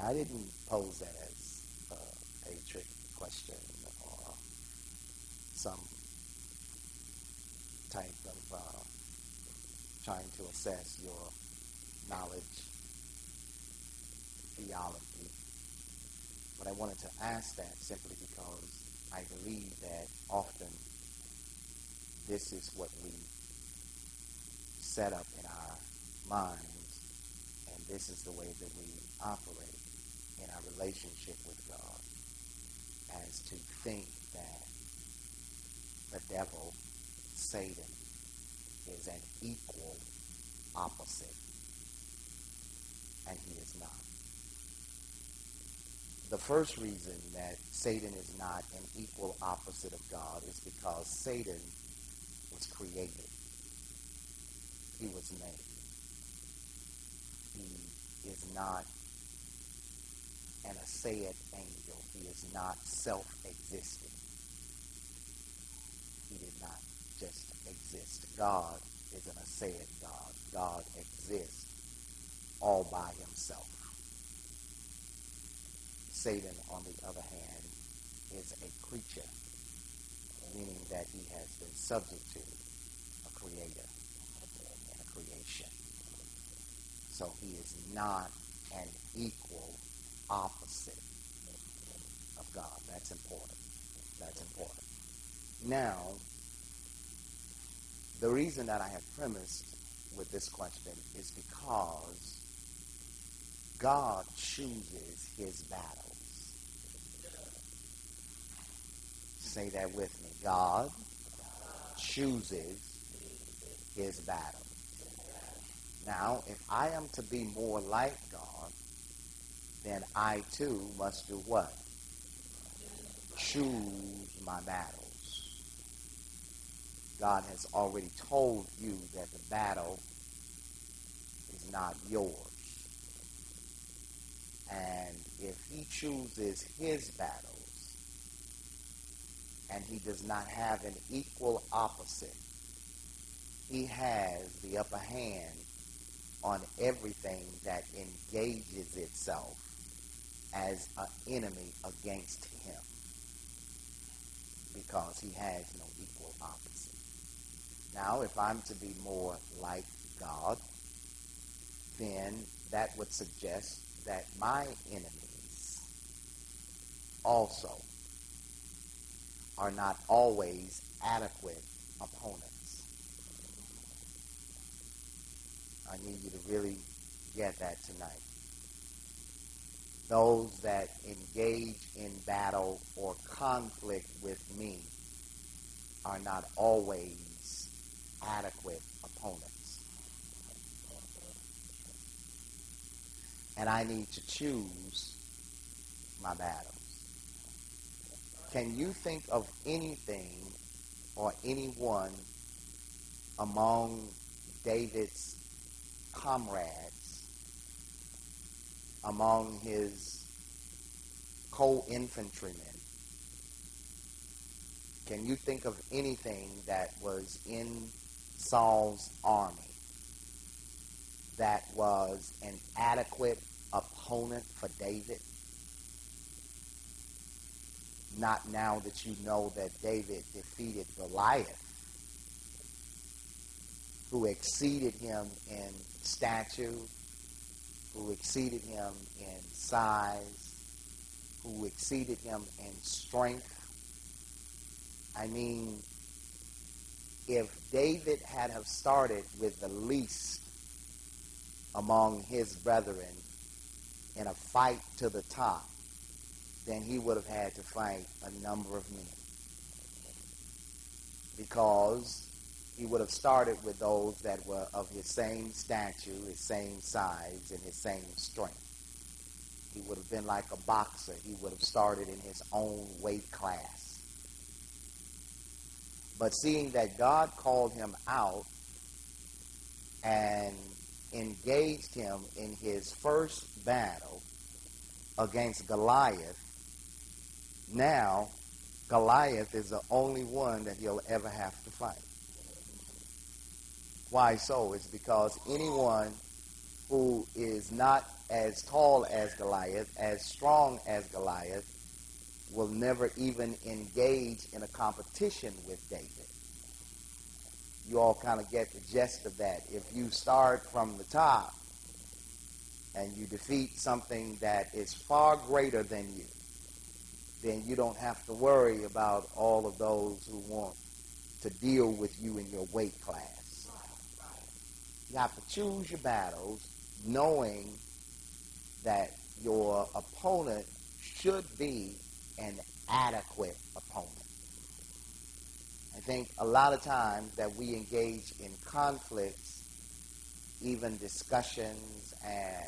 I didn't pose that as a trick question or some type of trying to assess your knowledge, theology. But I wanted to ask that simply because I believe that often this is what we set up in our minds, and this is the way that we operate in our relationship with God, as to think that the devil, Satan, is an equal opposite, and he is not. The first reason that Satan is not an equal opposite of God is because Satan was created. He was made. He is not an aseid angel. He is not self-existing. He did not just exist. God is an aseid God. God exists all by himself. Satan, on the other hand, is a creature, meaning that he has been subject to a creator and a creation. So he is not an equal opposite of God. That's important. That's important. Now, the reason that I have premised with this question is because God chooses his battles. Say that with me. God chooses his battles. Now, if I am to be more like God, then I too must do what? Choose my battles. God has already told you that the battle is not yours. And if he chooses his battles, and he does not have an equal opposite, he has the upper hand on everything that engages itself as an enemy against him, because he has no equal opposite. Now, if I'm to be more like God, then that would suggest that my enemies also are not always adequate opponents. I need you to really get that tonight. Those that engage in battle or conflict with me are not always adequate opponents. And I need to choose my battles. Can you think of anything or anyone among David's comrades, among his co-infantrymen? Can you think of anything that was in Saul's army that was an adequate opponent for David? Not now that you know that David defeated Goliath, who exceeded him in stature, who exceeded him in size, who exceeded him in strength. I mean, if David had have started with the least among his brethren in a fight to the top, then he would have had to fight a number of men, because he would have started with those that were of his same stature, his same size, and his same strength. He would have been like a boxer. He would have started in his own weight class. But seeing that God called him out and engaged him in his first battle against Goliath, now Goliath is the only one that he'll ever have to fight. Why so? It's because anyone who is not as tall as Goliath, as strong as Goliath, will never even engage in a competition with David. You all kind of get the gist of that. If you start from the top and you defeat something that is far greater than you, then you don't have to worry about all of those who want to deal with you in your weight class. You have to choose your battles knowing that your opponent should be an adequate opponent. I think a lot of times that we engage in conflicts, even discussions and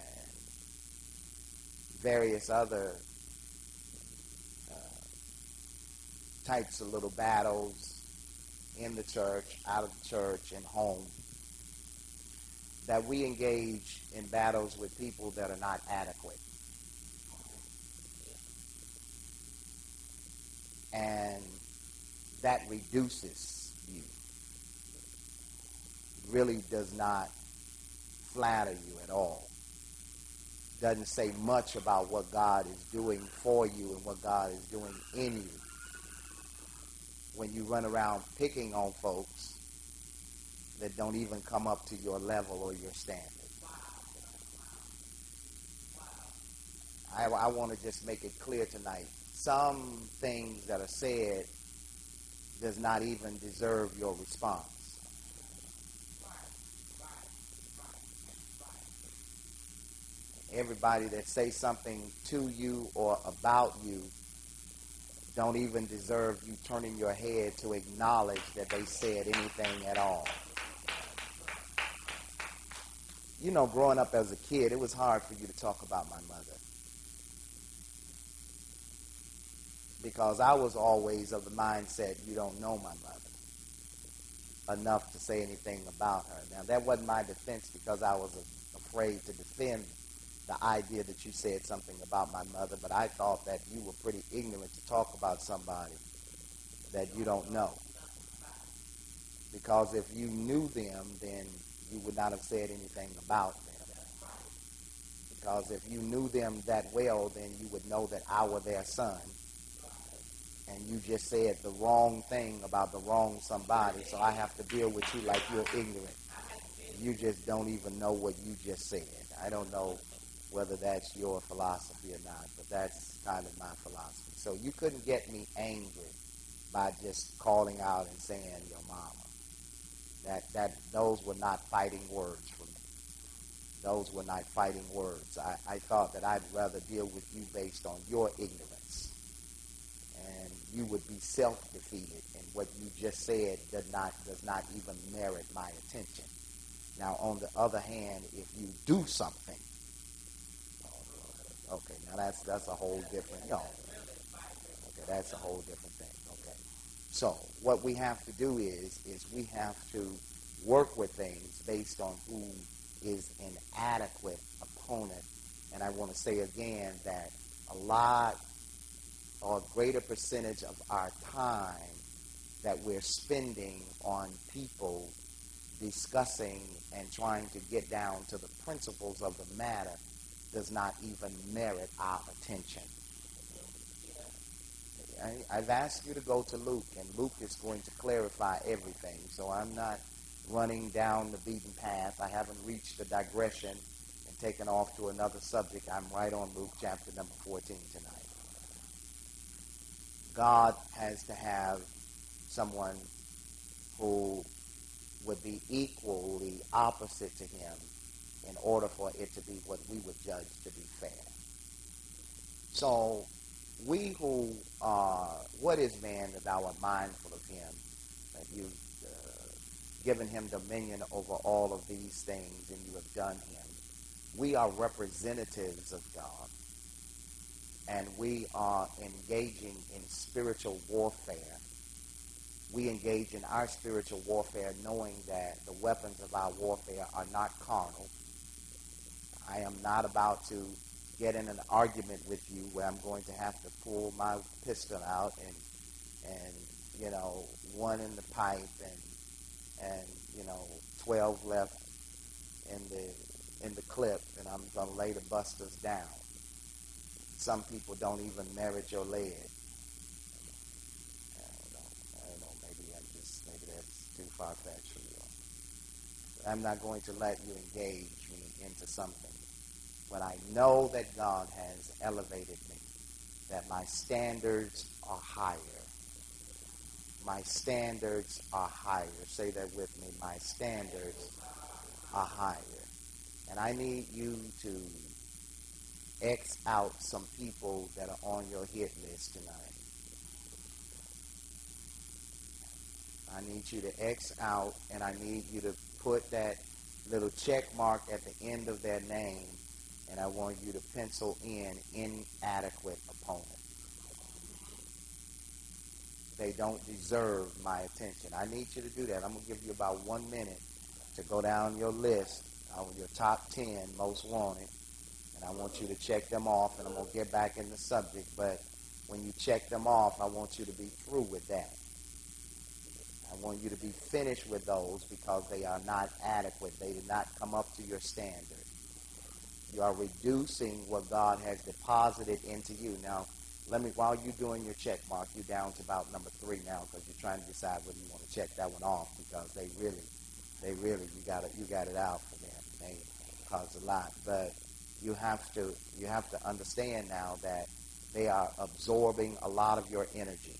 various other types of little battles in the church, out of the church, and home, that we engage in battles with people that are not adequate. And that reduces you. Really does not flatter you at all. Doesn't say much about what God is doing for you and what God is doing in you. When you run around picking on folks that don't even come up to your level or your standard. I want to just make it clear tonight. Some things that are said does not even deserve your response. Everybody that says something to you or about you don't even deserve you turning your head to acknowledge that they said anything at all. You know, growing up as a kid, it was hard for you to talk about my mother. Because I was always of the mindset, you don't know my mother enough to say anything about her. Now, that wasn't my defense because I was afraid to defend the idea that you said something about my mother, but I thought that you were pretty ignorant to talk about somebody that you don't know. Because if you knew them, then you would not have said anything about them. Because if you knew them that well, then you would know that I were their son. And you just said the wrong thing about the wrong somebody, so I have to deal with you like you're ignorant. You just don't even know what you just said. I don't know whether that's your philosophy or not, but that's kind of my philosophy. So you couldn't get me angry by just calling out and saying your mama. Those were not fighting words for me. Those were not fighting words. I thought that I'd rather deal with you based on your ignorance. And you would be self-defeated, and what you just said does not even merit my attention. Now, on the other hand, if you do something, okay, now that's a whole different, okay, that's a whole different thing, okay. So, what we have to do is we have to work with things based on who is an adequate opponent. And I want to say again that a lot or a greater percentage of our time that we're spending on people discussing and trying to get down to the principles of the matter does not even merit our attention. I've asked you to go to Luke, and Luke is going to clarify everything, so I'm not running down the beaten path. I haven't reached a digression and taken off to another subject. I'm right on Luke chapter number 14 tonight. God has to have someone who would be equally opposite to him in order for it to be what we would judge to be fair. So we who are, what is man that thou art mindful of him, that you've given him dominion over all of these things and you have done him. We are representatives of God, and we are engaging in spiritual warfare. We engage in our spiritual warfare knowing that the weapons of our warfare are not carnal. I am not about to get in an argument with you where I'm going to have to pull my pistol out and one in the pipe and 12 left in the in the clip, and I'm going to lay the busters down. Some people don't even merit your lead. I don't know, maybe that's too far-fetched for you. I'm not going to let you engage me into something when I know that God has elevated me, that my standards are higher. My standards are higher. Say that with me. My standards are higher. And I need you to X out some people that are on your hit list tonight. I need you to X out, and I need you to put that little check mark at the end of their name, and I want you to pencil in inadequate opponent. They don't deserve my attention. I need you to do that. I'm going to give you about 1 minute to go down your list, your top 10 most wanted, and I want you to check them off, and I'm going to get back in the subject, but when you check them off, I want you to be through with that. I want you to be finished with those because they are not adequate. They did not come up to your standard. You are reducing what God has deposited into you. Now, while you're doing your check mark, you're down to about number 3 now because you're trying to decide whether you want to check that one off because they really, you got it out for them. They cause a lot. But you have to understand now that they are absorbing a lot of your energy.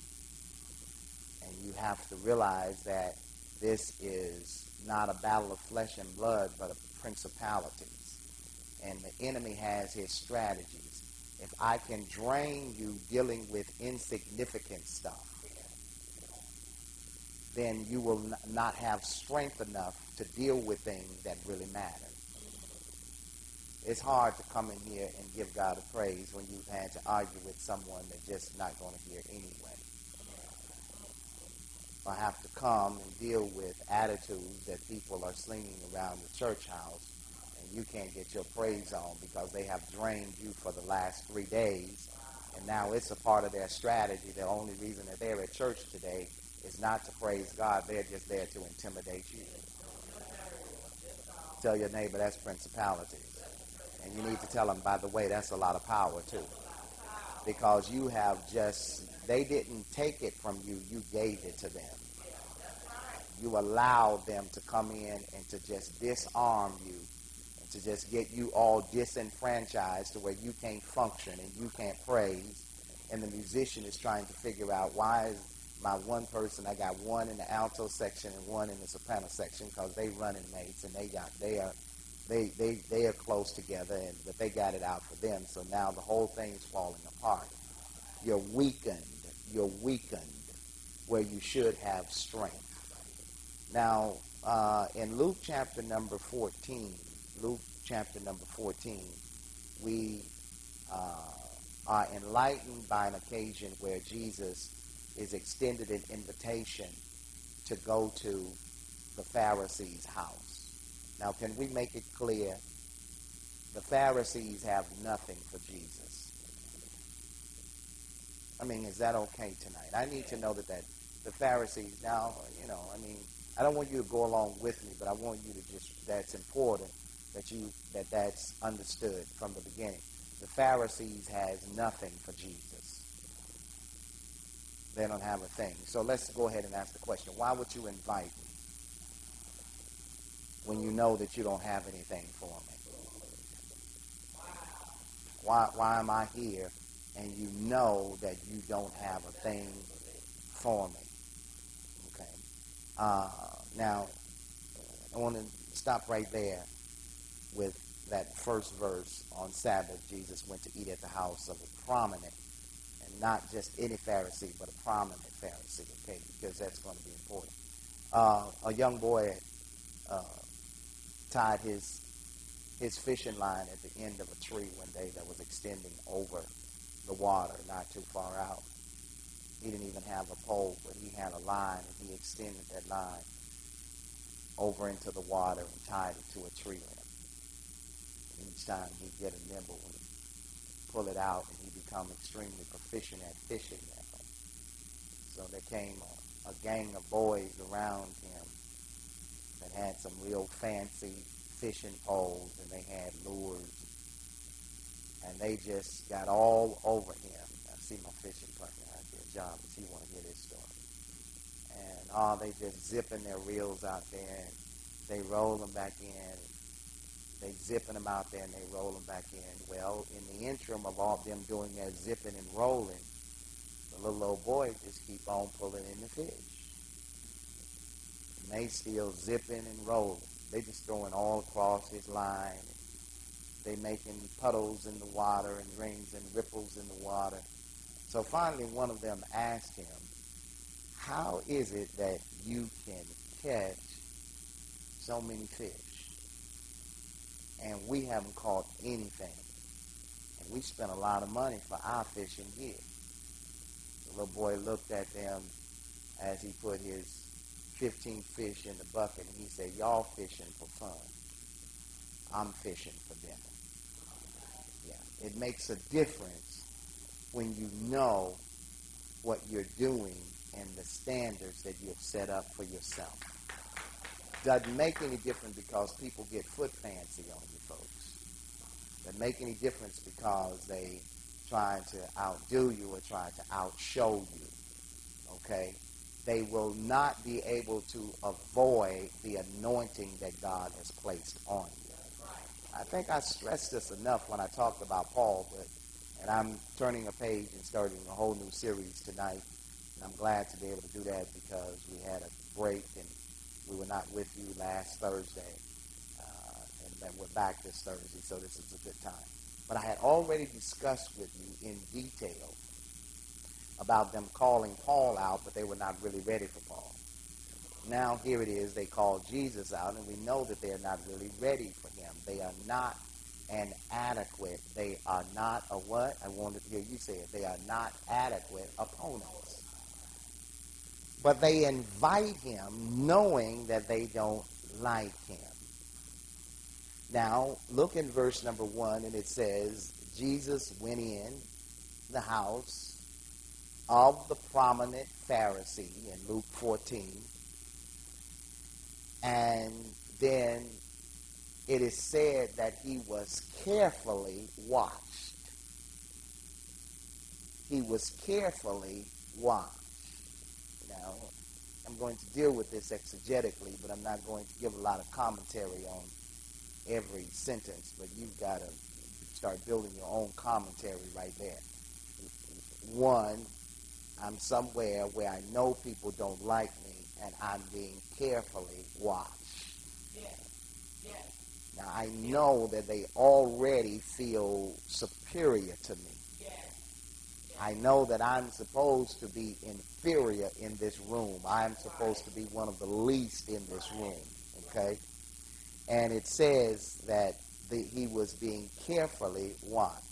And you have to realize that this is not a battle of flesh and blood, but of principalities. And the enemy has his strategies. If I can drain you dealing with insignificant stuff, then you will not have strength enough to deal with things that really matter. It's hard to come in here and give God a praise when you've had to argue with someone that's just not going to hear anyway. I have to come and deal with attitudes that people are slinging around the church house, and you can't get your praise on because they have drained you for the last 3 days, and now it's a part of their strategy. The only reason that they're at church today is not to praise God. They're just there to intimidate you. Tell your neighbor that's principalities. And you need to tell them, by the way, that's a lot of power too. Because they didn't take it from you, you gave it to them. You allowed them to come in and to just disarm you and to just get you all disenfranchised to where you can't function and you can't praise. And the musician is trying to figure out, why is my one person, I got one in the alto section and one in the soprano section because they running mates and they are close together, but they got it out for them. So now the whole thing's falling apart. You're weakened where you should have strength. Now, in Luke chapter number 14, we are enlightened by an occasion where Jesus is extended an invitation to go to the Pharisees' house. Now, can we make it clear? The Pharisees have nothing for Jesus. I mean, is that okay tonight? I need to know that the Pharisees, now, I don't want you to go along with me, but I want you to that's important that's understood from the beginning. The Pharisees has nothing for Jesus. They don't have a thing. So let's go ahead and ask the question, why would you invite me when you know that you don't have anything for me? Why am I here and you know that you don't have a thing for me? Okay. Now, I want to stop right there with that first verse. On Sabbath, Jesus went to eat at the house of a prominent, and not just any Pharisee, but a prominent Pharisee, okay, because that's going to be important. A young boy tied his fishing line at the end of a tree one day that was extending over the water, not too far out. He didn't even have a pole, but he had a line, and he extended that line over into the water and tied it to a tree limb. Each time he'd get a nibble and pull it out, and he'd become extremely proficient at fishing that way. So there came a gang of boys around him that had some real fancy fishing poles and they had lures, and they just got all over him. I see my fishing partner out there, John, because he want to hear this story. And they just zipping their reels out there, and they roll them back in. They zipping them out there, and they roll them back in. Well, in the interim of all them doing their zipping and rolling, the little old boy just keep on pulling in the fish. And they still zipping and rolling. They just throwing all across his line. They making puddles in the water and rings and ripples in the water. So finally one of them asked him, how is it that you can catch so many fish? And we haven't caught anything. And we spent a lot of money for our fishing here. The little boy looked at them as he put his 15 fish in the bucket, and he said, y'all fishing for fun. I'm fishing for dinner. Yeah, it makes a difference when you know what you're doing and the standards that you have set up for yourself. Doesn't make any difference because people get foot fancy on you folks. Doesn't make any difference because they trying to outdo you or trying to outshow you. Okay? They will not be able to avoid the anointing that God has placed on you. I think I stressed this enough when I talked about Paul, and I'm turning a page and starting a whole new series tonight. And I'm glad to be able to do that because we had a break and we were not with you last Thursday. And then we're back this Thursday, so this is a good time. But I had already discussed with you in detail about them calling Paul out, but they were not really ready for Paul. Now here it is, they call Jesus out, and we know that they are not really ready for him. They are not an adequate, they are not a what? I wanted to hear you say it. They are not adequate opponents. But they invite him knowing that they don't like him. Now, look in verse number 1, and it says, Jesus went in the house of the prominent Pharisee in Luke 14. And then it is said that he was carefully watched. He was carefully watched. Now, I'm going to deal with this exegetically, but I'm not going to give a lot of commentary on every sentence, but you've got to start building your own commentary right there. One, I'm somewhere where I know people don't like me, and I'm being carefully watched. Now, I know that they already feel superior to me. I know that I'm supposed to be inferior in this room. I'm supposed to be one of the least in this room, okay? And it says that he was being carefully watched.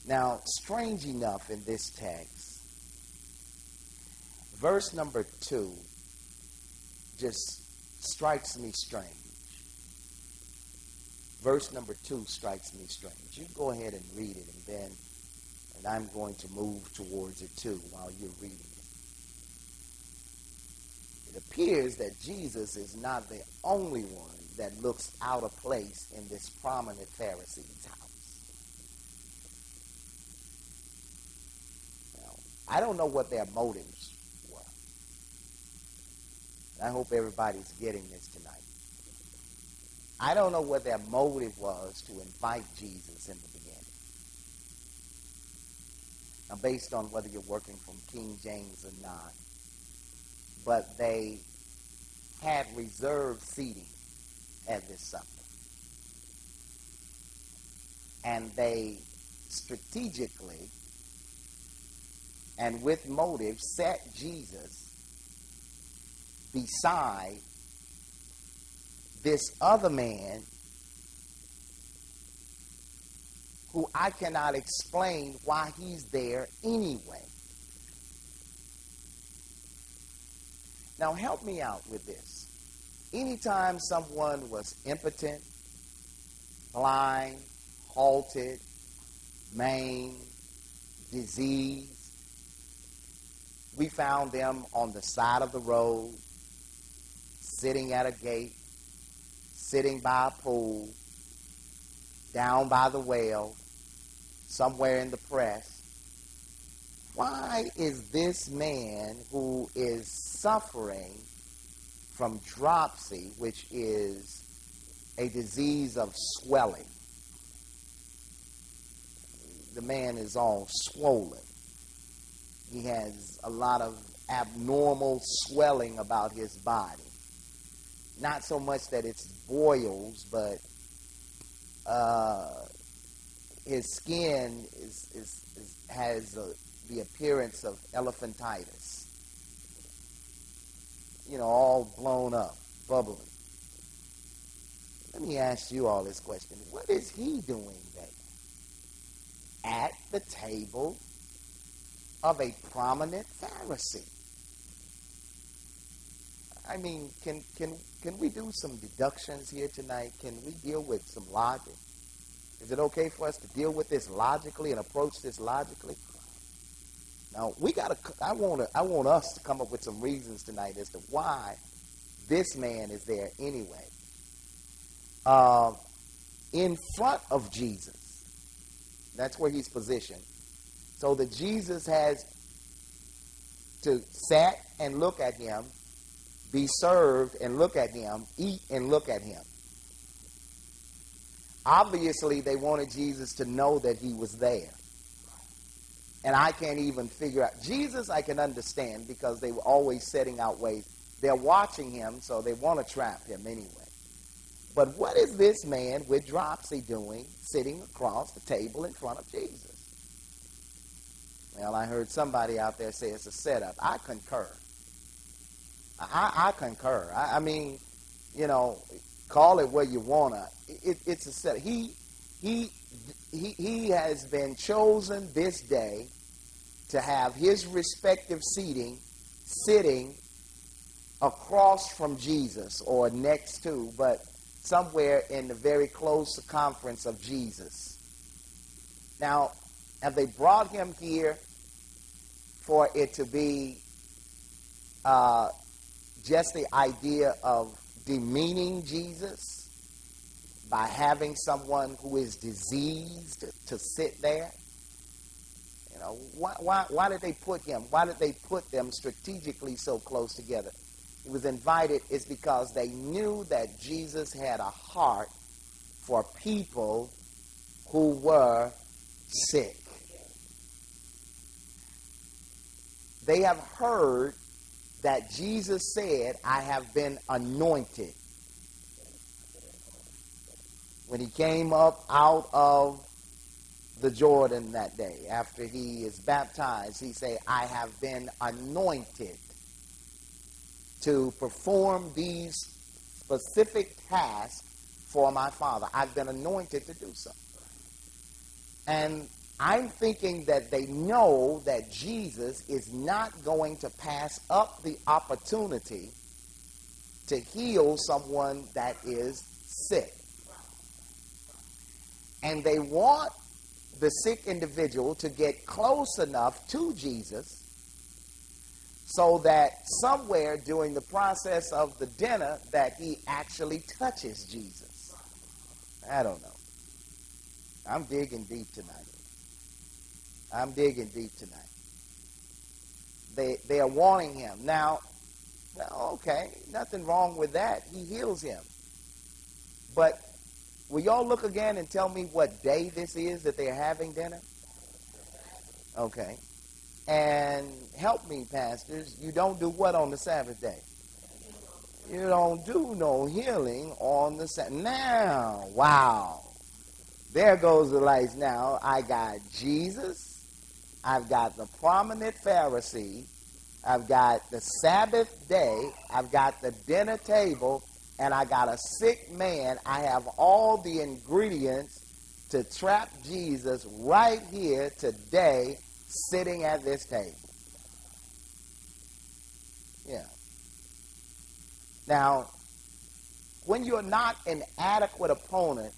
Now, strange enough in this text, verse number 2 just strikes me strange. Verse number 2 strikes me strange. You go ahead and read it, and I'm going to move towards it too while you're reading it. It appears that Jesus is not the only one that looks out of place in this prominent Pharisee's house. Now, I don't know what their motives were. And I hope everybody's getting this tonight. I don't know what their motive was to invite Jesus in the beginning. Now, based on whether you're working from King James or not, but they had reserved seating at this supper. And they strategically and with motive set Jesus beside this other man who I cannot explain why he's there anyway. Now help me out with this. Anytime someone was impotent, blind, halted, maimed, diseased, we found them on the side of the road, sitting at a gate, sitting by a pool, down by the well, somewhere in the press. Why is this man who is suffering from dropsy, which is a disease of swelling? The man is all swollen. He has a lot of abnormal swelling about his body. Not so much that it's boils, but his skin has the appearance of elephantitis. You know, all blown up, bubbling. Let me ask you all this question. What is he doing there? At the table of a prominent Pharisee. I mean, can we do some deductions here tonight? Can we deal with some logic? Is it okay for us to deal with this logically and approach this logically? Now, I want us to come up with some reasons tonight as to why this man is there anyway. In front of Jesus. That's where he's positioned. So that Jesus has to sit and look at him, be served and look at him, eat and look at him. Obviously, they wanted Jesus to know that he was there. And I can't even figure out. Jesus, I can understand because they were always setting out ways. They're watching him, so they want to trap him anyway. But what is this man with dropsy doing sitting across the table in front of Jesus? Well, I heard somebody out there say it's a setup. I concur. I concur. I mean, you know, call it what you want to. It's a setup. He has been chosen this day to have his respective sitting across from Jesus or next to, but somewhere in the very close circumference of Jesus. Now, have they brought him here for it to be just the idea of demeaning Jesus by having someone who is diseased to sit there? You know, why did they put him? Why did they put them strategically so close together? He was invited is because they knew that Jesus had a heart for people who were sick. They have heard that Jesus said, I have been anointed. When he came up out of the Jordan that day, after he is baptized, he said, I have been anointed to perform these specific tasks for my Father. I've been anointed to do so. And I'm thinking that they know that Jesus is not going to pass up the opportunity to heal someone that is sick. And they want the sick individual to get close enough to Jesus so that somewhere during the process of the dinner that he actually touches Jesus. I don't know. I'm digging deep tonight. They are wanting him. Now, okay, nothing wrong with that. He heals him. But will y'all look again and tell me what day this is that they're having dinner? Okay. And help me, pastors. You don't do what on the Sabbath day? You don't do no healing on the Sabbath. Now, wow. There goes the lights now. I got Jesus. I've got the prominent Pharisee. I've got the Sabbath day. I've got the dinner table. And I got a sick man. I have all the ingredients to trap Jesus right here today sitting at this table. Yeah. Now, when you're not an adequate opponent,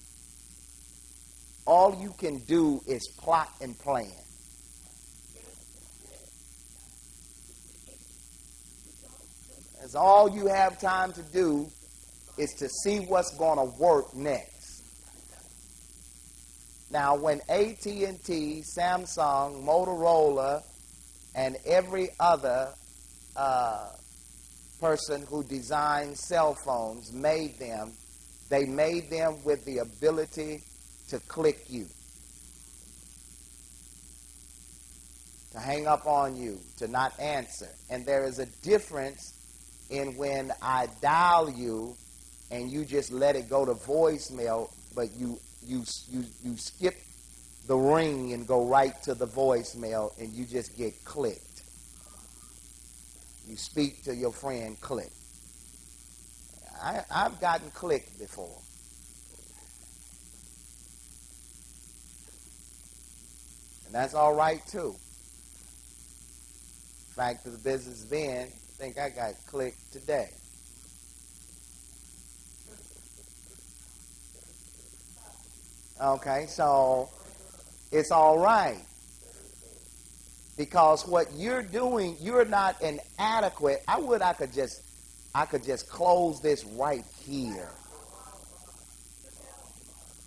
all you can do is plot and plan. That's all you have time to do is to see what's going to work next. Now, when AT&T, Samsung, Motorola, and every other person who designed cell phones made them, they made them with the ability to click you, to hang up on you, to not answer. And there is a difference in when I dial you and you just let it go to voicemail, but you skip the ring and go right to the voicemail and you just get clicked. You speak to your friend, click. I've gotten clicked before. And that's all right too. Fact of the business being, I think I got clicked today. Okay, so it's all right. Because what you're doing, you're not inadequate. I could just close this right here.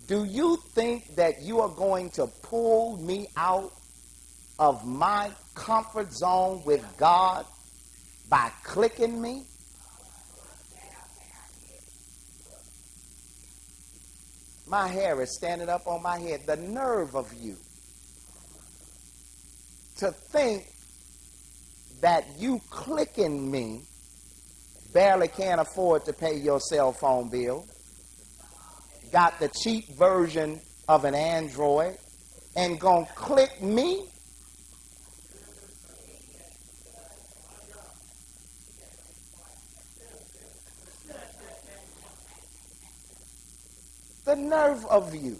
Do you think that you are going to pull me out of my comfort zone with God by clicking me? My hair is standing up on my head. The nerve of you to think that you clicking me barely can't afford to pay your cell phone bill, got the cheap version of an Android, and gonna click me? The nerve of you.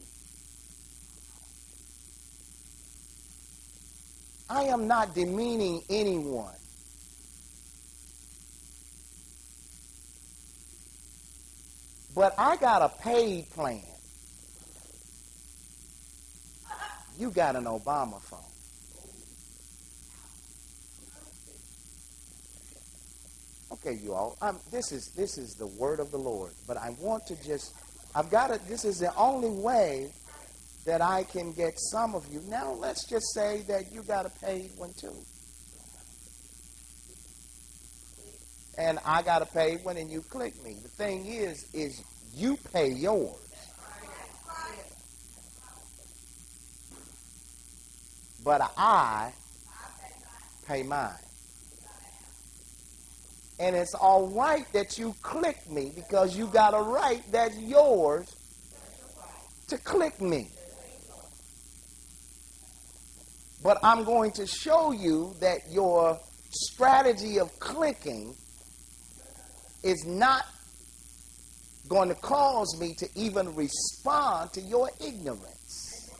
I am not demeaning anyone. But I got a paid plan. You got an Obama phone. Okay, you all. This is the word of the Lord. But I want to just, this is the only way that I can get some of you. Now, let's just say that you got a paid one too. And I got a paid one and you click me. The thing is you pay yours. But I pay mine. And it's all right that you click me because you got a right that's yours to click me. But I'm going to show you that your strategy of clicking is not going to cause me to even respond to your ignorance.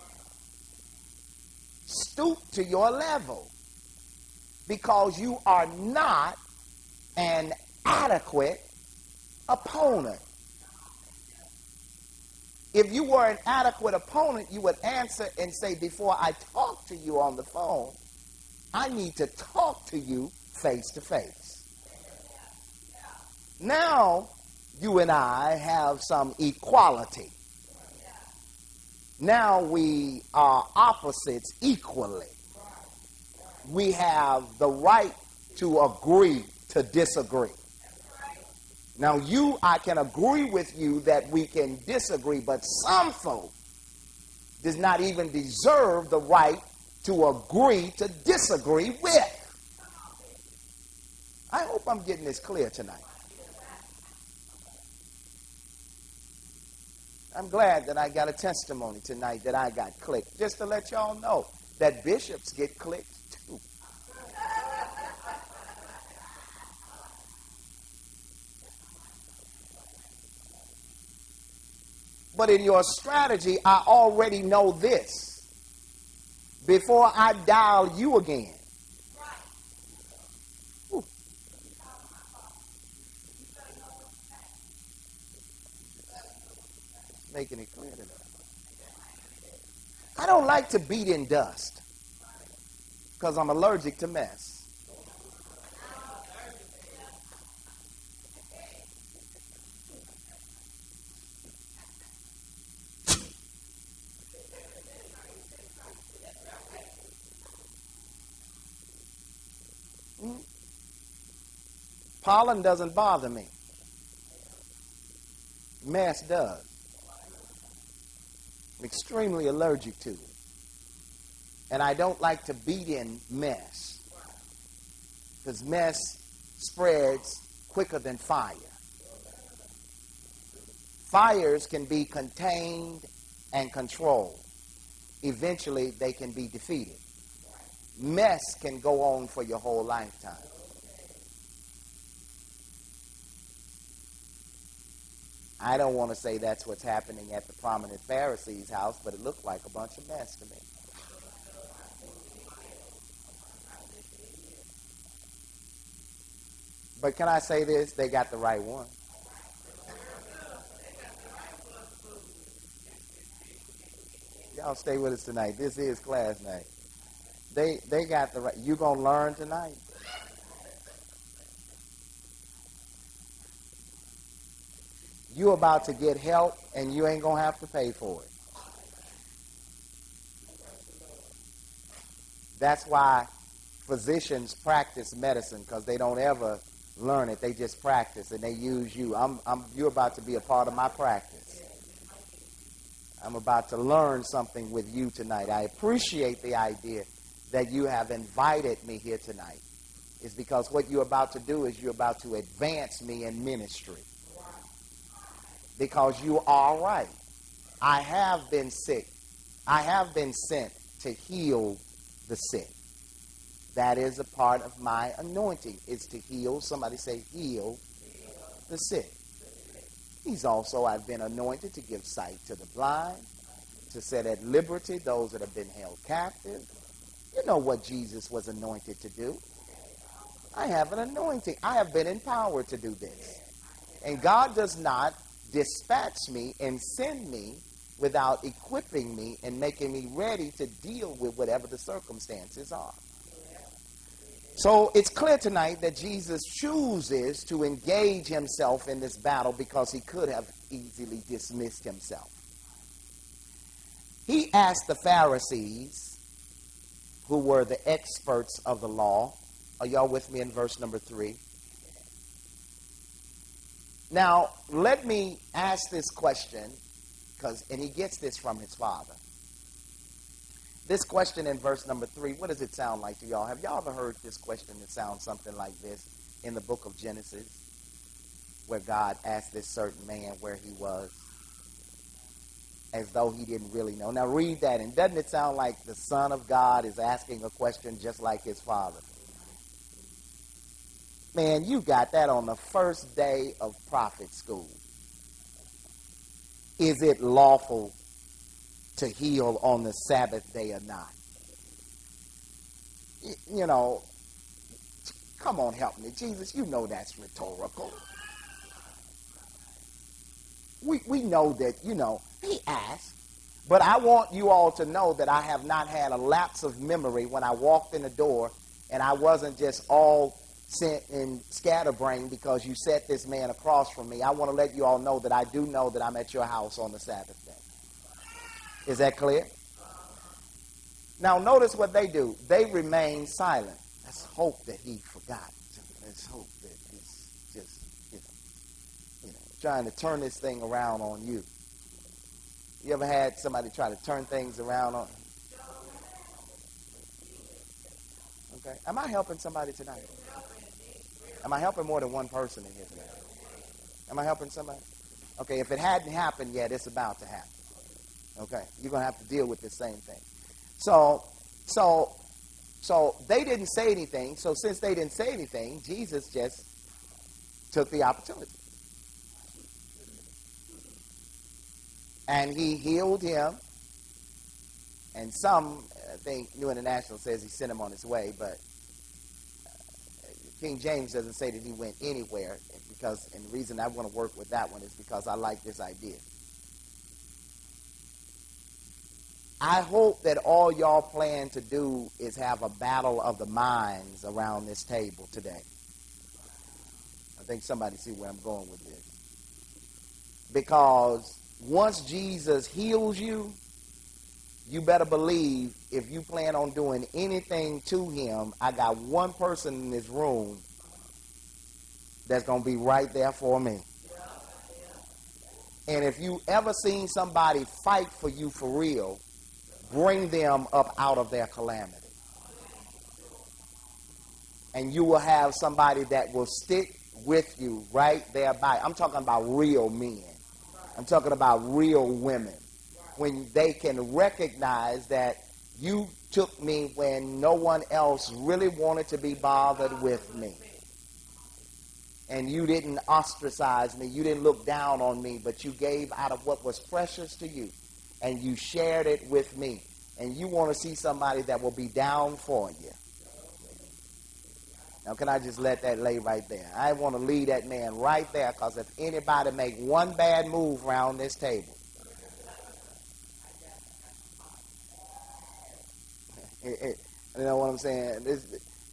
Stoop to your level because you are not an adequate opponent. If you were an adequate opponent, you would answer and say, before I talk to you on the phone, I need to talk to you face to face. Now, you and I have some equality. Now we are opposites equally. We have the right to agree to disagree. Now I can agree with you that we can disagree, but some folk does not even deserve the right to agree to disagree with. I hope I'm getting this clear tonight. I'm glad that I got a testimony tonight that I got clicked. Just to let y'all know that bishops get clicked too. But in your strategy, I already know this. Before I dial you again. Whew. Making it clear to them. I don't like to beat in dust because I'm allergic to mess. Pollen doesn't bother me. Mess does. I'm extremely allergic to it. And I don't like to beat in mess, because mess spreads quicker than fire. Fires can be contained and controlled. Eventually, they can be defeated. Mess can go on for your whole lifetime. I don't want to say that's what's happening at the prominent Pharisee's house, but it looked like a bunch of mess to me. But can I say this? They got the right one. Y'all stay with us tonight. This is class night. They got the right. You gonna learn tonight? You about to get help, and you ain't gonna have to pay for it. That's why physicians practice medicine, because they don't ever learn it. They just practice, and they use you. You're about to be a part of my practice. I'm about to learn something with you tonight. I appreciate the idea that you have invited me here tonight. It's because what you're about to do is you're about to advance me in ministry. Because you are right. I have been sick. I have been sent to heal the sick. That is a part of my anointing. It's to heal. Somebody say heal the sick. I've been anointed to give sight to the blind, to set at liberty those that have been held captive. You know what Jesus was anointed to do. I have an anointing. I have been empowered to do this. And God does not dispatch me and send me without equipping me and making me ready to deal with whatever the circumstances are. So it's clear tonight that Jesus chooses to engage himself in this battle because he could have easily dismissed himself. He asked the Pharisees, who were the experts of the law. Are y'all with me in verse number 3? Now, let me ask this question, and he gets this from his father. This question in verse number 3, what does it sound like to y'all? Have y'all ever heard this question that sounds something like this in the book of Genesis, where God asked this certain man where he was, as though he didn't really know? Now read that, and doesn't it sound like the Son of God is asking a question just like his father? Man, you got that on the first day of prophet school. Is it lawful to heal on the Sabbath day or not? You know, come on, help me. Jesus, you know that's rhetorical. We know that, he asked. But I want you all to know that I have not had a lapse of memory when I walked in the door, and I wasn't just all sent in scatterbrain because you set this man across from me. I want to let you all know that I do know that I'm at your house on the Sabbath day. Is that clear? Now notice what they do. They remain silent. Let's hope that he forgot. Let's hope that he's just, trying to turn this thing around on you. You ever had somebody try to turn things around on you? Okay. Am I helping somebody tonight? Am I helping more than one person in here tonight? Am I helping somebody? Okay, if it hadn't happened yet, it's about to happen. Okay, you're going to have to deal with this same thing. So they didn't say anything. So since they didn't say anything, Jesus just took the opportunity. And he healed him. And I think New International says he sent him on his way, but King James doesn't say that he went anywhere, and the reason I want to work with that one is because I like this idea. I hope that all y'all plan to do is have a battle of the minds around this table today. I think somebody see where I'm going with this. Because once Jesus heals you, you better believe if you plan on doing anything to him, I got one person in this room that's going to be right there for me. And if you ever seen somebody fight for you for real, bring them up out of their calamity. And you will have somebody that will stick with you right there by. I'm talking about real men. I'm talking about real women. When they can recognize that you took me when no one else really wanted to be bothered with me. And you didn't ostracize me. You didn't look down on me, but you gave out of what was precious to you. And you shared it with me. And you want to see somebody that will be down for you. Now, can I just let that lay right there? I want to leave that man right there, because if anybody make one bad move around this table, you know what I'm saying?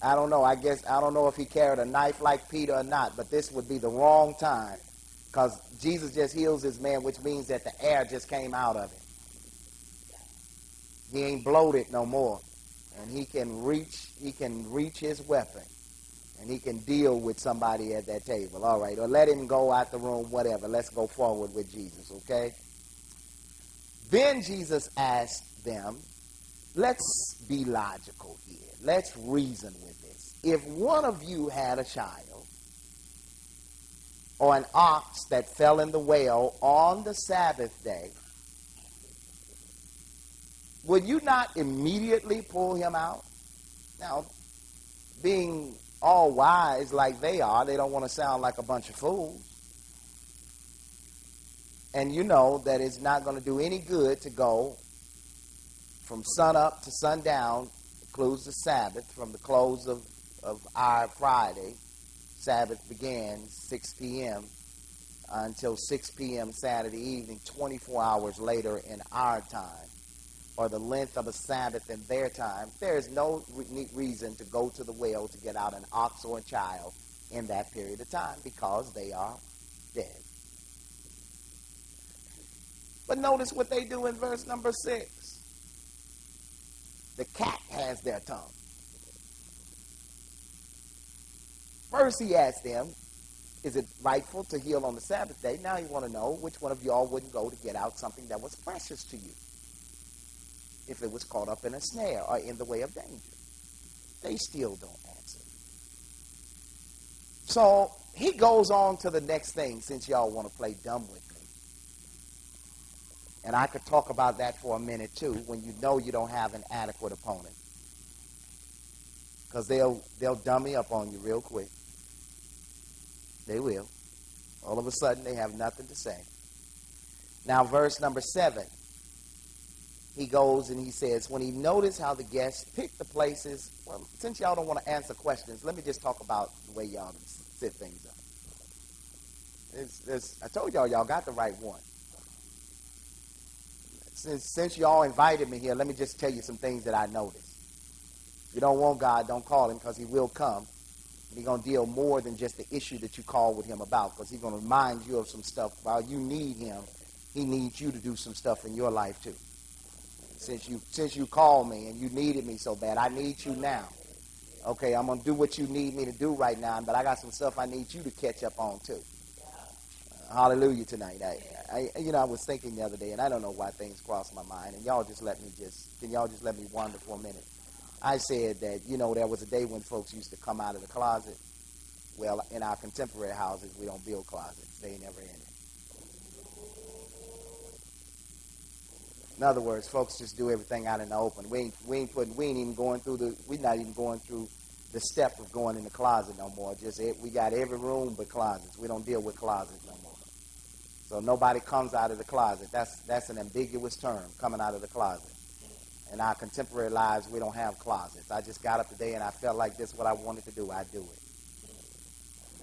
I don't know. I don't know if he carried a knife like Peter or not, but this would be the wrong time, because Jesus just heals this man, which means that the air just came out of him. He ain't bloated no more, and he can reach his weapon. And he can deal with somebody at that table. All right. Or let him go out the room, whatever. Let's go forward with Jesus, okay? Then Jesus asked them, let's be logical here. Let's reason with this. If one of you had a child or an ox that fell in the well on the Sabbath day, would you not immediately pull him out? Now, being all wise like they are, they don't want to sound like a bunch of fools. And you know that it's not going to do any good to go from sun up to sundown, includes the Sabbath, from the close of our Friday. Sabbath began 6 p.m. Until 6 p.m. Saturday evening, 24 hours later in our time, or the length of a Sabbath in their time. There is no reason to go to the well to get out an ox or a child in that period of time, because they are dead. But notice what they do in verse number 6. The cat has their tongue. First he asked them, is it rightful to heal on the Sabbath day? Now you want to know which one of y'all wouldn't go to get out something that was precious to you if it was caught up in a snare or in the way of danger. They still don't answer. So he goes on to the next thing, since y'all want to play dumb with me. And I could talk about that for a minute too, when you know you don't have an adequate opponent. Because they'll dummy up on you real quick. They will. All of a sudden they have nothing to say. Now verse number 7. He goes and he says, when he noticed how the guests picked the places, well, since y'all don't want to answer questions, let me just talk about the way y'all set things up. I told y'all got the right one. Since y'all invited me here, let me just tell you some things that I noticed. If you don't want God, don't call him, because he will come. And he's going to deal more than just the issue that you call with him about, because he's going to remind you of some stuff. While you need him, he needs you to do some stuff in your life too. Since you called me and you needed me so bad, I need you now. Okay, I'm going to do what you need me to do right now, but I got some stuff I need you to catch up on too. Hallelujah tonight. I was thinking the other day, and I don't know why things cross my mind, and y'all just let me wander for a minute. I said that, there was a day when folks used to come out of the closet. Well, in our contemporary houses, we don't build closets. They ain't never in it. In other words, folks just do everything out in the open. We're not even going through the step of going in the closet no more. We got every room but closets. We don't deal with closets no more. So nobody comes out of the closet. That's an ambiguous term, coming out of the closet. In our contemporary lives, we don't have closets. I just got up today and I felt like this is what I wanted to do. I do it.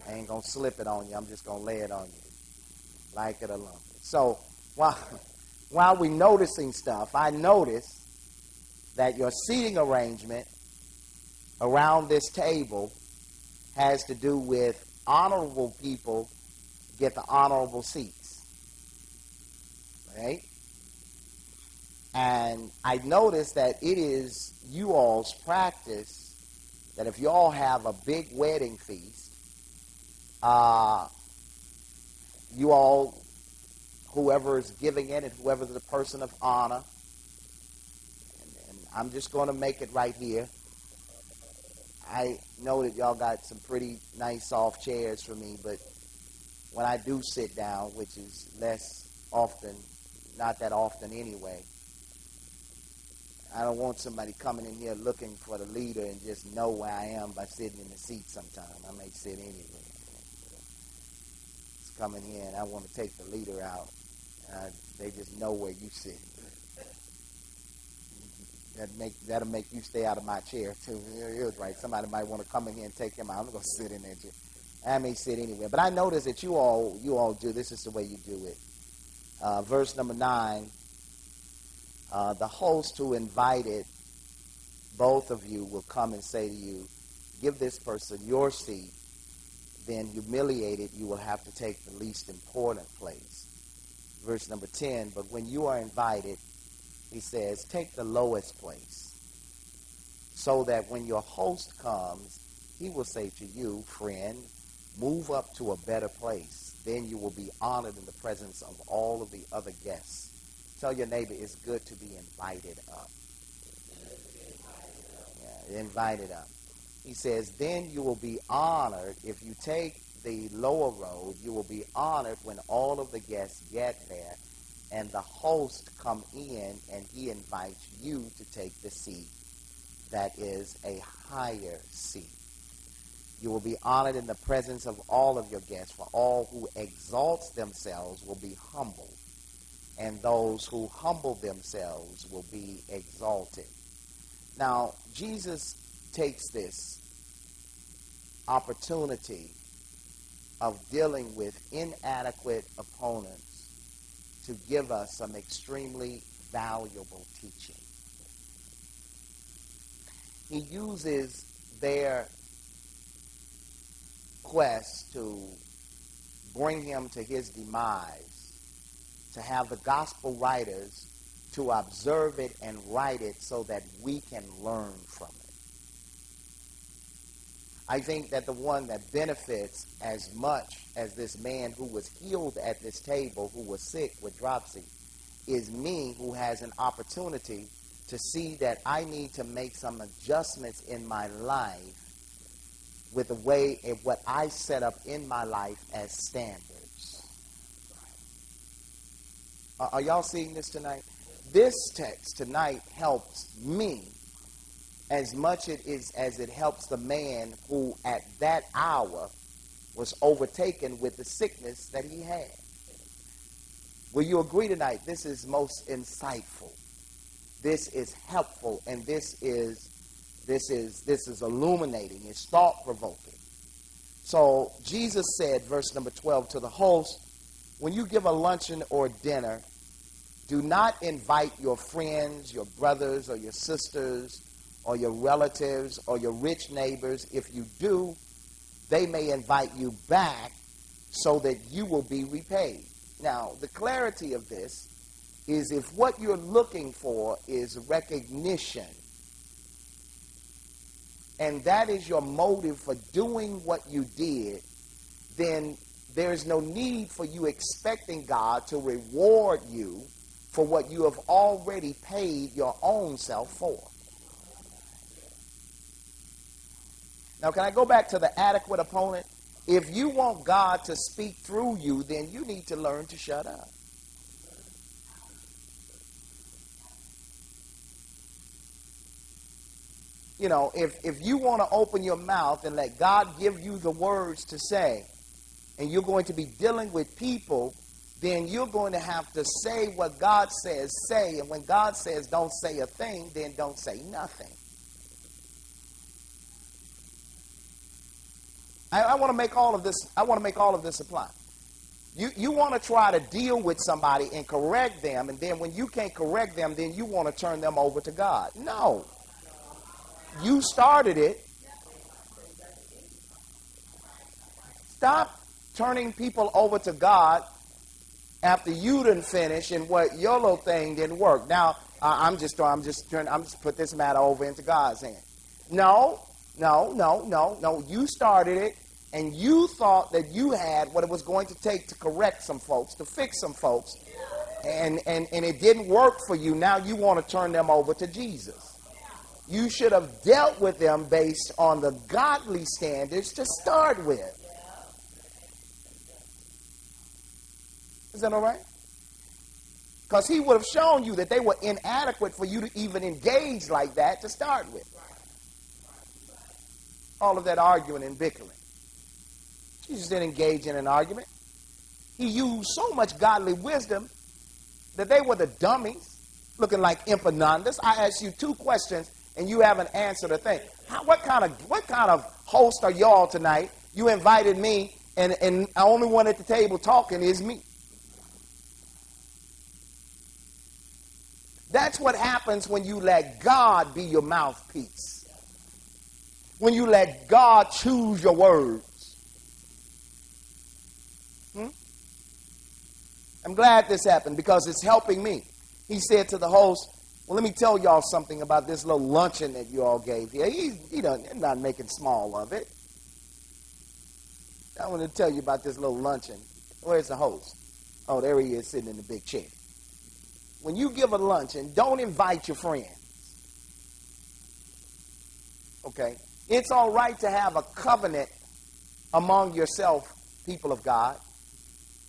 I ain't going to slip it on you. I'm just going to lay it on you. Like it or lump it. So while we're noticing stuff, I noticed that your seating arrangement around this table has to do with honorable people get the honorable seats. Right? And I noticed that it is you all's practice that if you all have a big wedding feast, you all, whoever is giving it and whoever is the person of honor, and I'm just going to make it right here. I know that y'all got some pretty nice soft chairs for me, but when I do sit down, which is less often, not that often anyway, I don't want somebody coming in here looking for the leader and just know where I am by sitting in the seat sometime. I may sit anywhere. It's coming in. I want to take the leader out. They just know where you sit. That'll make you stay out of my chair, too. It was right. Somebody might want to come in here and take him out. I'm going to sit in there. I may sit anywhere. But I notice that you all do. This is the way you do it. Verse number 9. The host who invited both of you will come and say to you, give this person your seat. Then humiliated, you will have to take the least important place. Verse number 10, but when you are invited, he says, take the lowest place, so that when your host comes, he will say to you, friend, move up to a better place. Then you will be honored in the presence of all of the other guests. Tell your neighbor it's good to be invited up. Yeah, invited up. He says, then you will be honored. If you take the lower road, you will be honored when all of the guests get there and the host come in and he invites you to take the seat that is a higher seat. You will be honored in the presence of all of your guests, for all who exalt themselves will be humbled, and those who humble themselves will be exalted. Now, Jesus takes this opportunity of dealing with inadequate opponents to give us some extremely valuable teaching. He uses their quest to bring him to his demise, to have the gospel writers to observe it and write it so that we can learn from it. I think that the one that benefits as much as this man who was healed at this table, who was sick with dropsy, is me, who has an opportunity to see that I need to make some adjustments in my life with the way of what I set up in my life as standards. Are y'all seeing this tonight? This text tonight helps me as much as it helps the man who at that hour was overtaken with the sickness that he had. Will you agree tonight? This is most insightful. This is helpful, and this is illuminating. It's thought-provoking. So Jesus said, verse number 12, to the host, when you give a luncheon or dinner, do not invite your friends, your brothers, or your sisters, or your relatives, or your rich neighbors. If you do, they may invite you back so that you will be repaid. Now, the clarity of this is if what you're looking for is recognition, and that is your motive for doing what you did, then there is no need for you expecting God to reward you for what you have already paid your own self for. Now, can I go back to the adequate opponent? If you want God to speak through you, then you need to learn to shut up. You know, if you want to open your mouth and let God give you the words to say, and you're going to be dealing with people, then you're going to have to say what God says say. And when God says don't say a thing, then don't say nothing. I want to make all of this apply. You want to try to deal with somebody and correct them, and then when you can't correct them, then you want to turn them over to God. No. You started it. Stop turning people over to God after you didn't finish and what your little thing didn't work. Now, I'm just put this matter over into God's hand. No. You started it, and you thought that you had what it was going to take to correct some folks, to fix some folks, and it didn't work for you. Now you want to turn them over to Jesus. You should have dealt with them based on the godly standards to start with. Is that all right? Because he would have shown you that they were inadequate for you to even engage like that to start with. All of that arguing and bickering. Jesus didn't engage in an argument. He used so much godly wisdom that they were the dummies, looking like empanandas. I asked you 2 questions, and you haven't answered a thing. What kind of host are y'all tonight? You invited me, and the only one at the table talking is me. That's what happens when you let God be your mouthpiece. When you let God choose your words. I'm glad this happened because it's helping me. He said to the host, well, let me tell y'all something about this little luncheon that you all gave here. He's not making small of it. I want to tell you about this little luncheon. Where's the host? Oh, there he is sitting in the big chair. When you give a luncheon, don't invite your friends. Okay? It's all right to have a covenant among yourself, people of God.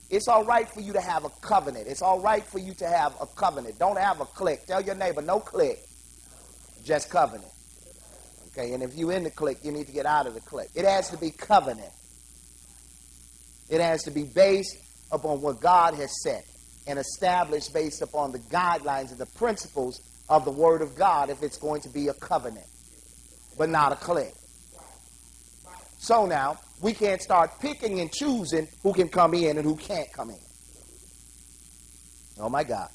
It's all right for you to have a covenant. It's all right for you to have a covenant. Don't have a clique. Tell your neighbor, no clique, just covenant. Okay? And if you're in the clique, you need to get out of the clique. It has to be covenant. It has to be based upon what God has said and established based upon the guidelines and the principles of the Word of God if it's going to be a covenant, but not a clique. So now, we can't start picking and choosing who can come in and who can't come in. Oh, my God.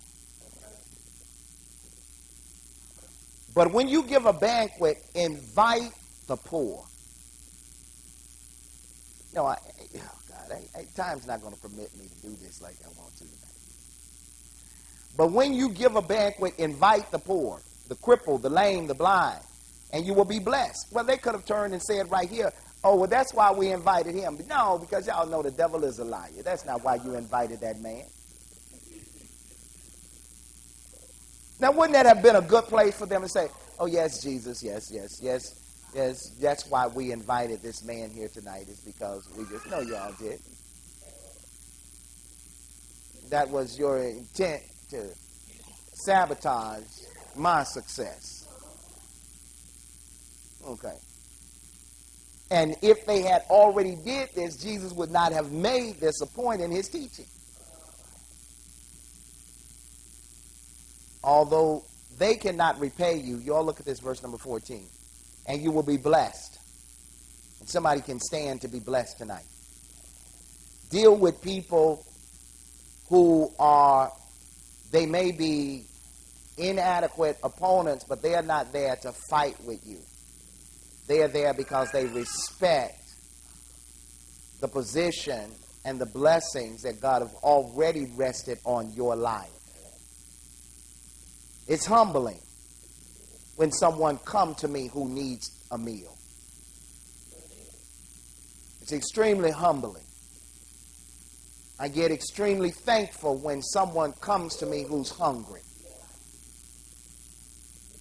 But when you give a banquet, invite the poor. No, time's not going to permit me to do this like I want to tonight. But when you give a banquet, invite the poor, the crippled, the lame, the blind, and you will be blessed. Well, they could have turned and said right here, oh, well, that's why we invited him. But no, because y'all know the devil is a liar. That's not why you invited that man. Now, wouldn't that have been a good place for them to say, oh, yes, Jesus, yes, that's why we invited this man here tonight, is because we just know y'all did. That was your intent to sabotage my success. Okay. And if they had already did this, Jesus would not have made this a point in his teaching. Although they cannot repay you, you all look at this verse number 14, and you will be blessed. And somebody can stand to be blessed tonight. Deal with people who they may be inadequate opponents, but they are not there to fight with you. They are there because they respect the position and the blessings that God have already rested on your life. It's humbling when someone comes to me who needs a meal. It's extremely humbling. I get extremely thankful when someone comes to me who's hungry.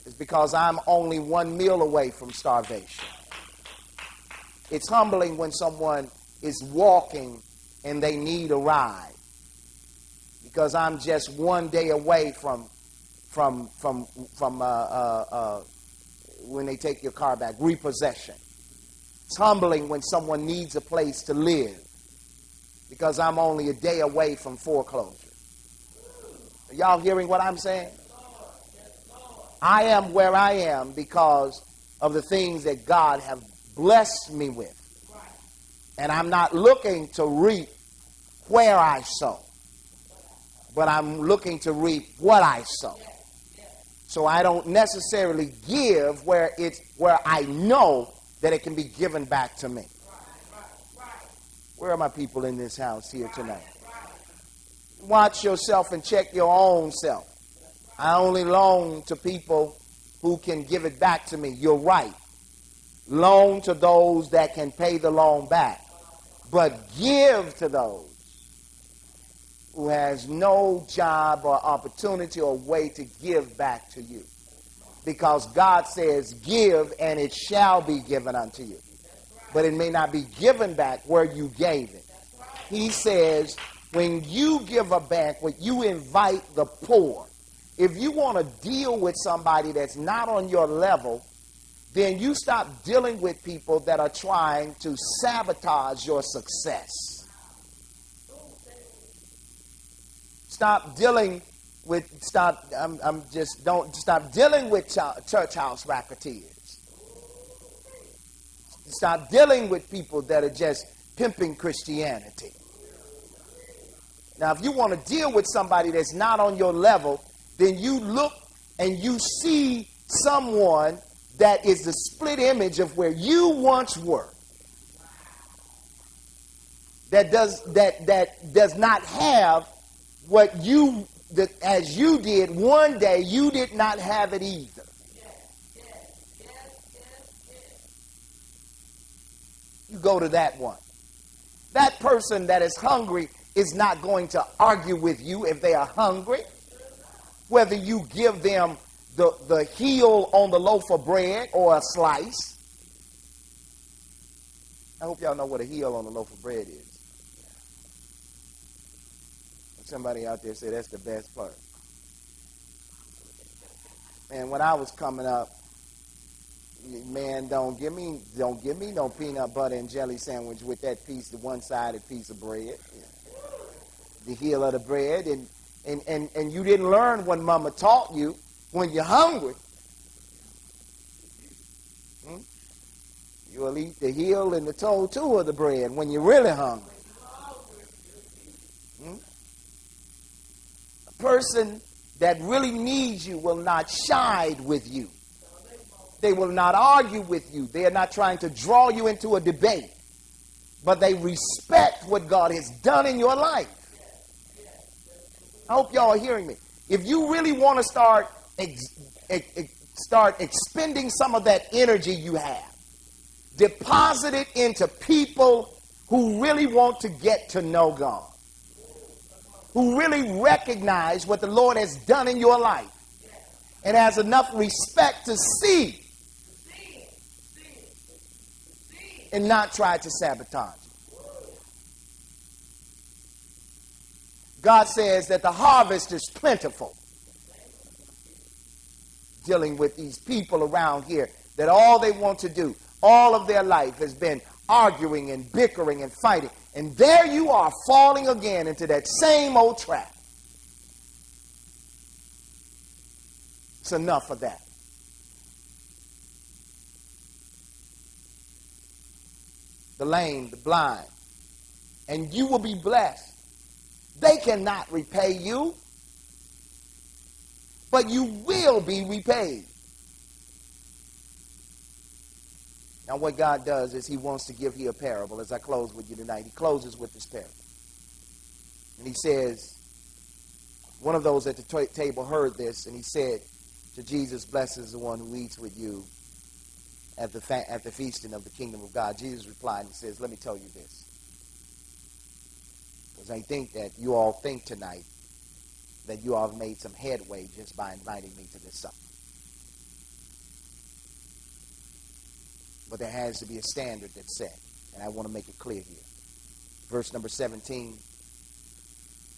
It's because I'm only one meal away from starvation. It's humbling when someone is walking and they need a ride, because I'm just one day away from when they take your car back, repossession. It's humbling when someone needs a place to live, because I'm only a day away from foreclosure. Are y'all hearing what I'm saying? I am where I am because of the things that God have blessed me with. And I'm not looking to reap where I sow, but I'm looking to reap what I sow. So I don't necessarily give where I know that it can be given back to me. Where are my people in this house here tonight? Watch yourself and check your own self. I only loan to people who can give it back to me. You're right. Loan to those that can pay the loan back. But give to those who has no job or opportunity or way to give back to you. Because God says, give and it shall be given unto you. But it may not be given back where you gave it. He says, when you give a banquet, you invite the poor. If you want to deal with somebody that's not on your level, then you stop dealing with people that are trying to sabotage your success. Stop dealing with stop dealing with church house racketeers. Stop dealing with people that are just pimping Christianity. Now, if you want to deal with somebody that's not on your level, then you look and you see someone that is the split image of where you once were. That does not have what you, as you did one day, you did not have it either. You go to that one. That person that is hungry is not going to argue with you if they are hungry. Whether you give them the heel on the loaf of bread or a slice. I hope y'all know what a heel on the loaf of bread is. Somebody out there said that's the best part. Man, when I was coming up, man, don't give me no peanut butter and jelly sandwich with that piece, the one-sided piece of bread, the heel of the bread, and you didn't learn what Mama taught you when you're hungry. You'll eat the heel and the toe too of the bread when you're really hungry. A person that really needs you will not side with you. They will not argue with you. They are not trying to draw you into a debate. But they respect what God has done in your life. I hope y'all are hearing me. If you really want to start expending some of that energy you have, deposit it into people who really want to get to know God, who really recognize what the Lord has done in your life and has enough respect to see and not try to sabotage you. God says that the harvest is plentiful. Dealing with these people around here that all they want to do, all of their life has been arguing and bickering and fighting. And there you are falling again into that same old trap. It's enough of that. The lame, the blind, and you will be blessed. They cannot repay you, but you will be repaid. Now what God does is he wants to give you a parable. As I close with you tonight, he closes with this parable. And he says, one of those at the table heard this, and he said to Jesus, blessed is the one who eats with you at the feasting of the kingdom of God. Jesus replied and he says, let me tell you this. Because I think that you all think tonight that you all have made some headway just by inviting me to this supper. But there has to be a standard that's set. And I want to make it clear here. Verse number 17.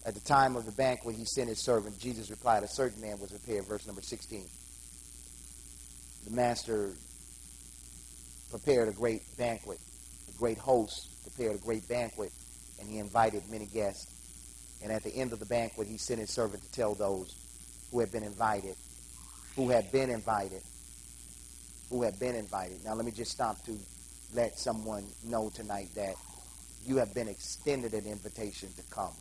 At the time of the banquet, he sent his servant. Jesus replied, a certain man was prepared. Verse number 16. The master prepared a great banquet. The great host prepared a great banquet. And he invited many guests. And at the end of the banquet, he sent his servant to tell those who had been invited. Now, let me just stop to let someone know tonight that you have been extended an invitation to come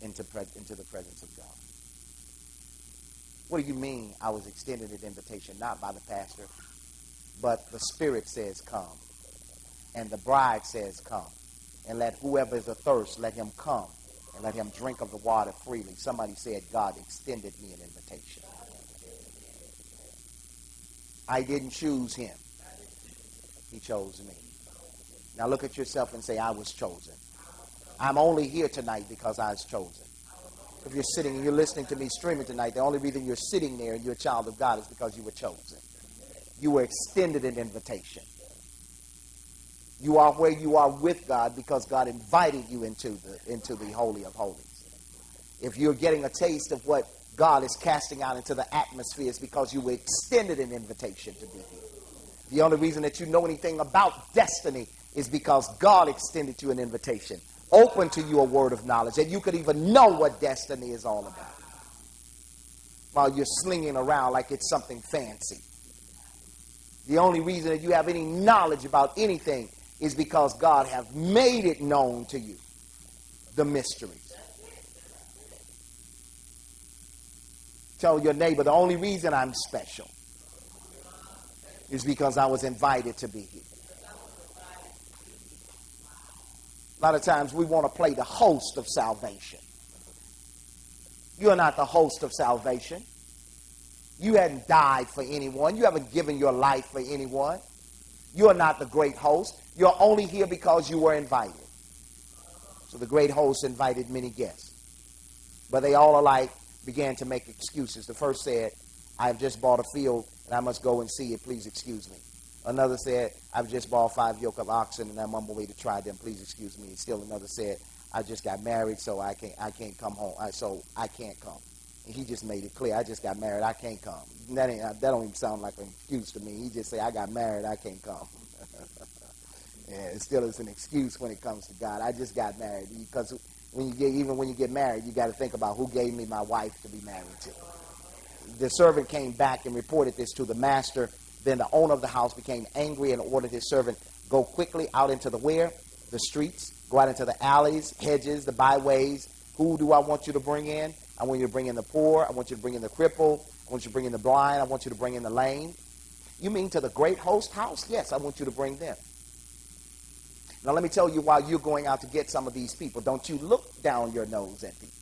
into the presence of God. What do you mean I was extended an invitation? Not by the pastor, but the Spirit says come. And the bride says come. And let whoever is athirst, let him come and let him drink of the water freely. Somebody said, God extended me an invitation. I didn't choose him. He chose me. Now look at yourself and say, I was chosen. I'm only here tonight because I was chosen. If you're sitting and you're listening to me streaming tonight, the only reason you're sitting there and you're a child of God is because you were chosen. You were extended an invitation. You are where you are with God because God invited you into the Holy of Holies. If you're getting a taste of what God is casting out into the atmosphere, it's because you were extended an invitation to be here. The only reason that you know anything about destiny is because God extended you an invitation, open to you a word of knowledge, that you could even know what destiny is all about, while you're slinging around like it's something fancy. The only reason that you have any knowledge about anything is because God have made it known to you, the mysteries. Tell your neighbor, the only reason I'm special is because I was invited to be here. A lot of times we want to play the host of salvation. You're not the host of salvation. You hadn't died for anyone. You haven't given your life for anyone. You're not the great host. You're only here because you were invited. So the great host invited many guests. But they all alike began to make excuses. The first said, I've just bought a field and I must go and see it. Please excuse me. Another said, I've just bought 5 yoke of oxen and I'm on my way to try them. Please excuse me. Still another said, I just got married, so I can't come home. So I can't come. And he just made it clear, I just got married, I can't come. That don't even sound like an excuse to me. He just say, I got married, I can't come. Yeah, it still is an excuse when it comes to God. I just got married. Because even when you get married, you got to think about who gave me my wife to be married to. The servant came back and reported this to the master. Then the owner of the house became angry and ordered his servant, go quickly out into the where? The streets. Go out into the alleys, hedges, the byways. Who do I want you to bring in? I want you to bring in the poor. I want you to bring in the crippled. I want you to bring in the blind. I want you to bring in the lame. You mean to the great host house? Yes, I want you to bring them. Now let me tell you, while you're going out to get some of these people, don't you look down your nose at people.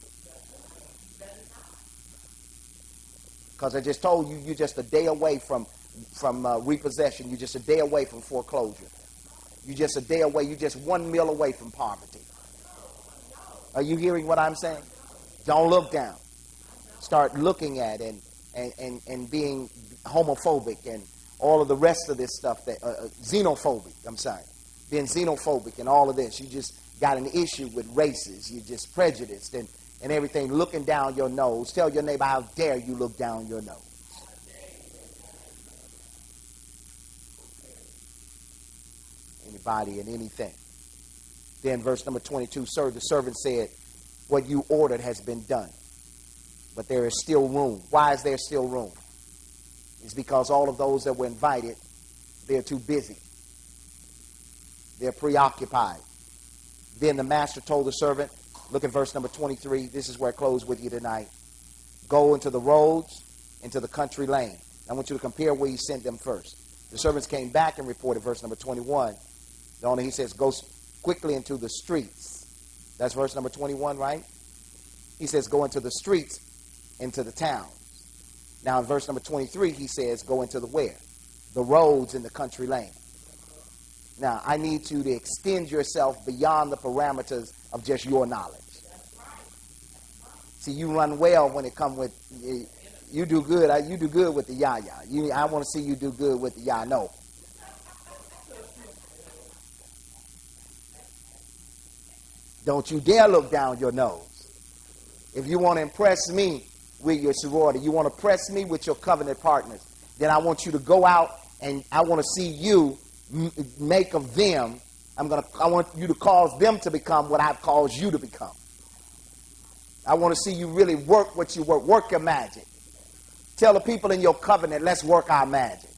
Because I just told you, you're just a day away from repossession. You're just a day away from foreclosure. You're just a day away. You're just 1 meal away from poverty. Are you hearing what I'm saying? Don't look down. Start looking at and being homophobic and all of the rest of this stuff, that xenophobic, being xenophobic and all of this. You just got an issue with races. You're just prejudiced and everything, looking down your nose. Tell your neighbor, how dare you look down your nose. Anybody and anything. Then verse number 22, sir, the servant said, what you ordered has been done, but there is still room. Why is there still room? It's because all of those that were invited, they're too busy. They're preoccupied. Then the master told the servant, look at verse number 23. This is where I close with you tonight. Go into the roads, into the country lane. I want you to compare where he sent them first. The servants came back and reported, verse number 21. He says, go quickly into the streets. That's verse number 21, right? He says, go into the streets, into the towns. Now in verse number 23, he says, go into the where? The roads in the country lane. Now, I need you to extend yourself beyond the parameters of just your knowledge. See, you run well when it comes with, you do good. You do good with the yah-yah. I want to see you do good with the yah-no. Don't you dare look down your nose. If you want to impress me with your sorority, you want to impress me with your covenant partners, then I want you to go out and I want to see you make of them. I want you to cause them to become what I've caused you to become. I want to see you really work what you work. Work your magic. Tell the people in your covenant, let's work our magic.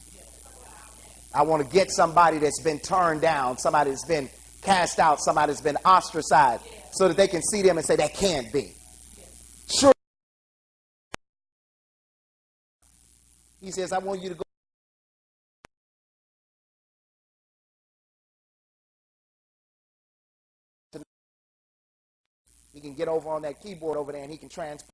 I want to get somebody that's been turned down, somebody that's been cast out, somebody that's been ostracized, so that they can see them and say, that can't be. Sure. He says, I want you to go. can get over on that keyboard over there and he can transpose